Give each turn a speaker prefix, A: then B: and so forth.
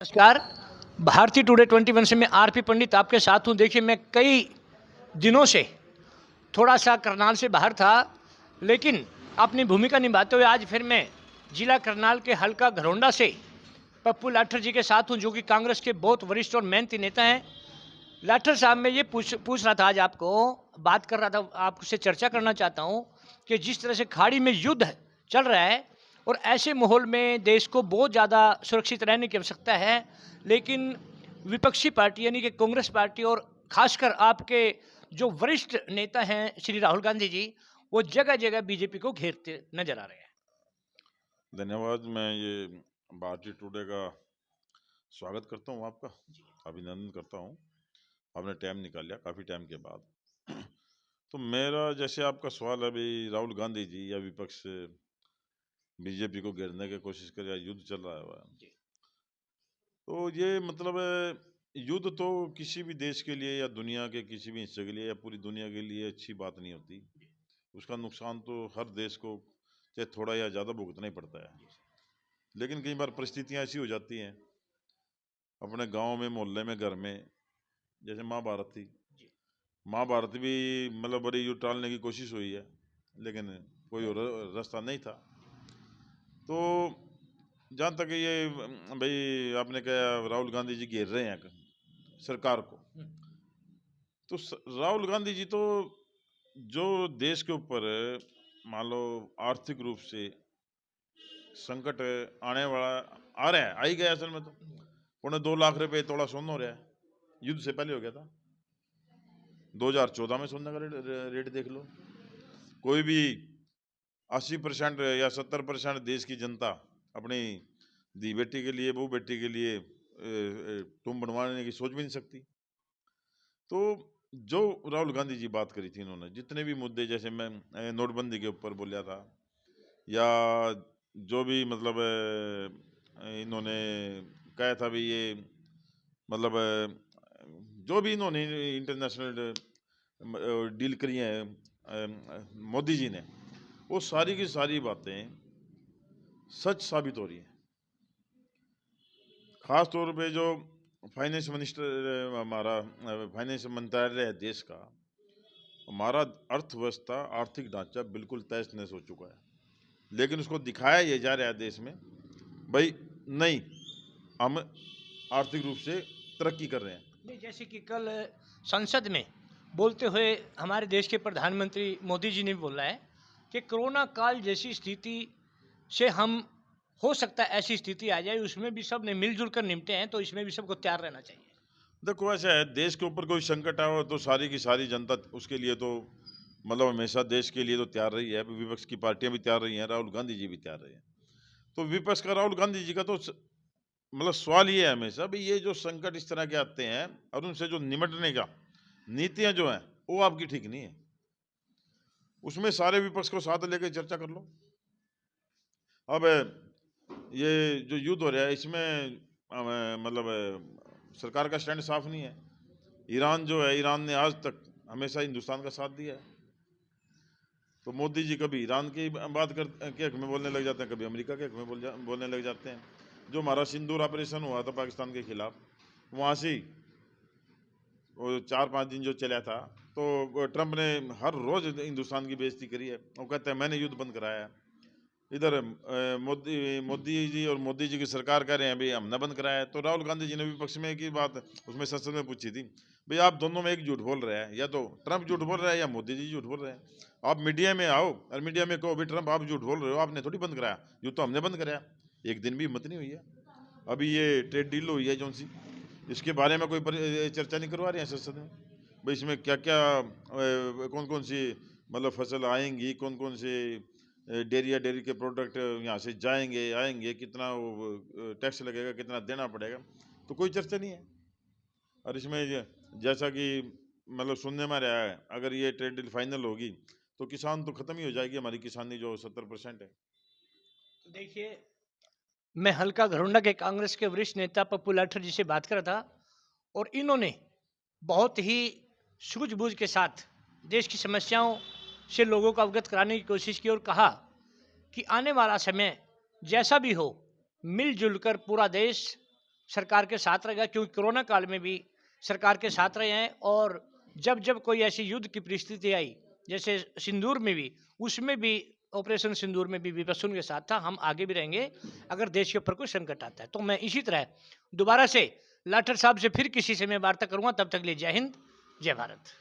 A: नमस्कार। भारतीय टुडे 21 से मैं आरपी पंडित आपके साथ हूँ। देखिए, मैं कई दिनों से थोड़ा सा करनाल से बाहर था, लेकिन अपनी भूमिका निभाते हुए आज फिर मैं जिला करनाल के हल्का घरौंडा से पप्पू लाठर जी के साथ हूँ, जो कि कांग्रेस के बहुत वरिष्ठ और मेहनती नेता हैं। लाठर साहब, मैं ये पूछ रहा था, आज आपको बात कर रहा था, आपसे चर्चा करना चाहता हूँ कि जिस तरह से खाड़ी में युद्ध चल रहा है और ऐसे माहौल में देश को बहुत ज़्यादा सुरक्षित रहने की आवश्यकता है, लेकिन विपक्षी पार्टी यानी कि कांग्रेस पार्टी और खासकर आपके जो वरिष्ठ नेता हैं श्री राहुल गांधी जी, वो जगह जगह बीजेपी को घेरते नजर आ रहे हैं।
B: धन्यवाद। मैं ये भारतीय टुडे का स्वागत करता हूँ, आपका अभिनंदन करता हूँ। आपने टाइम निकाल लिया काफ़ी टाइम के बाद। तो मेरा जैसे आपका सवाल है, भाई राहुल गांधी जी या विपक्ष बीजेपी को घेरने की कोशिश कर, या युद्ध चल रहा है, तो ये मतलब युद्ध तो किसी भी देश के लिए या दुनिया के किसी भी हिस्से के लिए या पूरी दुनिया के लिए अच्छी बात नहीं होती। उसका नुकसान तो हर देश को चाहे थोड़ा या ज़्यादा भुगतना ही पड़ता है। लेकिन कई बार परिस्थितियाँ ऐसी हो जाती हैं अपने गांव में, मोहल्ले में, घर में, जैसे महाभारत थी। महाभारत भी मतलब बड़ी युद्ध टालने की कोशिश हुई है, लेकिन कोई और रास्ता नहीं था। तो जहाँ तक ये भाई आपने कहा राहुल गांधी जी घेर रहे हैं सरकार को, तो राहुल गांधी जी तो जो देश के ऊपर मान लो आर्थिक रूप से संकट आने वाला आ रहा है, आ ही गया असल में। तो 2.25 लाख तोड़ा सोना हो रहा है, युद्ध से पहले हो गया था। 2014 में सोने का रेट देख लो। कोई भी 80% या 70% देश की जनता अपनी दी बेटी के लिए, बहू बेटी के लिए टूम बनवाने की सोच भी नहीं सकती। तो जो राहुल गांधी जी बात करी थी, इन्होंने जितने भी मुद्दे, जैसे मैं नोटबंदी के ऊपर बोलिया था, या जो भी मतलब इन्होंने कहा था भी, ये मतलब जो भी इन्होंने इंटरनेशनल डील करी है मोदी जी ने, वो सारी की सारी बातें सच साबित हो रही हैं। खास तौर पे जो फाइनेंस मिनिस्टर, हमारा फाइनेंस मंत्रालय है देश का, हमारा अर्थव्यवस्था, आर्थिक ढांचा बिल्कुल तहस नहस हो चुका है। लेकिन उसको दिखाया ये जा रहा है देश में, भाई नहीं, हम आर्थिक रूप से तरक्की कर रहे हैं।
A: नहीं, जैसे कि कल संसद में बोलते हुए हमारे देश के प्रधानमंत्री मोदी जी ने बोला है कि कोरोना काल जैसी स्थिति से हम, हो सकता है ऐसी स्थिति आ जाए, उसमें भी सब ने मिलजुल कर निपटे हैं, तो इसमें भी सबको तैयार रहना चाहिए।
B: देखो, ऐसा है, देश के ऊपर कोई संकट आए तो सारी की सारी जनता उसके लिए तो मतलब हमेशा देश के लिए तो तैयार रही है। विपक्ष की पार्टियां भी तैयार रही हैं, राहुल गांधी जी भी तैयार रहे हैं। तो विपक्ष का राहुल गांधी जी का तो मतलब सवाल ये है हमेशा, भाई ये जो संकट इस तरह के आते हैं और उनसे जो निमटने का नीतियां जो हैं वो आपकी ठीक नहीं है। उसमें सारे विपक्ष को साथ लेकर चर्चा कर लो। अब ये जो युद्ध हो रहा है, इसमें मतलब सरकार का स्टैंड साफ नहीं है। ईरान जो है, ईरान ने आज तक हमेशा हिंदुस्तान का साथ दिया है। तो मोदी जी कभी ईरान की बात के हक में बोलने लग जाते हैं, कभी अमेरिका के हक में बोलने लग जाते हैं। जो हमारा सिंदूर ऑपरेशन हुआ था पाकिस्तान के खिलाफ, वहाँ से वो 4-5 दिन जो चला था, तो ट्रंप ने हर रोज हिंदुस्तान की बेइज्जती करी है। वो कहते हैं मैंने युद्ध बंद कराया है। इधर मोदी जी और मोदी जी की सरकार कह रहे हैं भाई हमने बंद कराया है। तो राहुल गांधी जी ने विपक्ष में की बात उसमें संसद में पूछी थी, भाई आप दोनों में एक झूठ बोल रहे हैं, या तो ट्रंप झूठ बोल रहा है या मोदी जी झूठ बोल रहे हैं। आप मीडिया में आओ और मीडिया में कहो भाई ट्रंप आप झूठ बोल रहे हो, आपने थोड़ी बंद कराया, युद्ध तो हमने बंद कराया। एक दिन भी हिम्मत नहीं हुई है। अभी ये ट्रेड डील हुई है जौन सी, इसके बारे में कोई चर्चा नहीं करवा रहे हैं संसद में, भाई इसमें क्या क्या कौन कौन सी मतलब फसल आएंगी, कौन कौन से डेयरी के प्रोडक्ट यहाँ से जाएंगे आएंगे, कितना वो टैक्स लगेगा, कितना देना पड़ेगा, तो कोई चर्चा नहीं है। और इसमें जैसा कि मतलब सुनने में रहा है, अगर ये ट्रेड डील फाइनल होगी तो किसान तो खत्म ही हो जाएगी, हमारी किसानी जो 70% है।
A: तो देखिए, मैं हल्का घरौंडा के कांग्रेस के वरिष्ठ नेता पप्पू लाठर जी से बात कर रहा था, और इन्होंने बहुत ही सूझबूझ के साथ देश की समस्याओं से लोगों को अवगत कराने की कोशिश की और कहा कि आने वाला समय जैसा भी हो, मिलजुल कर पूरा देश सरकार के साथ रहेगा, क्योंकि कोरोना काल में भी सरकार के साथ रहे हैं। और जब जब कोई ऐसी युद्ध की परिस्थिति आई, जैसे सिंदूर में भी, उसमें भी ऑपरेशन सिंदूर में भी विपक्ष उनके साथ था। हम आगे भी रहेंगे अगर देश के ऊपर कोई संकट आता है। तो मैं इसी तरह दोबारा से लाठर साहब से फिर किसी से मैं वार्ता करूंगा। तब तक के लिए जय हिंद, जय भारत।